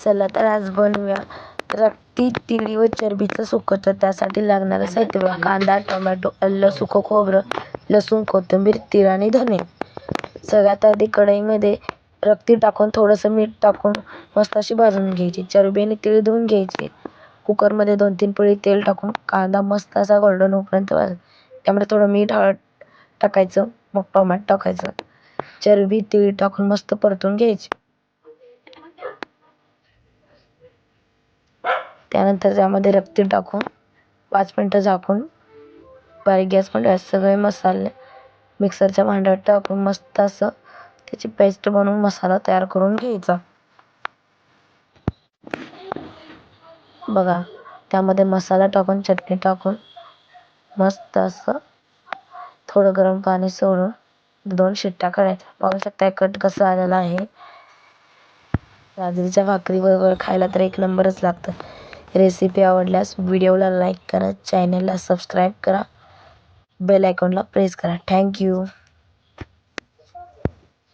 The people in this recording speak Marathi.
चला तर आज बनवूया रक्ती तिळी व चरबीचं सुकं. तर त्यासाठी लागणारं साहित्य बघा. कांदा, टोमॅटो, आलं, सुकं खोबरं, लसूण, कोथिंबीर, तीळ आणि धने. सगळ्यात आधी कढईमध्ये रक्ती टाकून थोडंसं मीठ टाकून मस्त अशी भाजून घ्यायची. चरबी आणि तीळ धुवून घ्यायचे. कुकरमध्ये 2-3 पळी तेल टाकून कांदा मस्त असा गोल्डन होईपर्यंत त्यामध्ये थोडं मीठ, हळद टाकायचं. मग टोमॅटो टाकायचं. चरबी, तीळ टाकून मस्त परतून घ्यायची. त्यानंतर त्यामध्ये रक्ती टाकून 5 मिनटं झाकून बारीक गॅसवर ठेवायचे. सगळे मसाले मिक्सरच्या भांड्यात टाकून मस्त असं त्याची पेस्ट बनवून मसाला तयार करून घ्यायचा. बघा, त्यामध्ये मसाला टाकून चटणी टाकून मस्त असं थोडं गरम पाणी सोडून 2 शिट्ट्या करायच्या. बघू शकता कट कसं आलेलं आहे. बाजरीच्या भाकरीबरोबर खायला तर एक नंबरच लागतं. रेसिपी आवडल्यास व्हिडिओला लाईक करा, चॅनलला सबस्क्राईब करा, बेल आयकॉनला प्रेस करा. थँक्यू.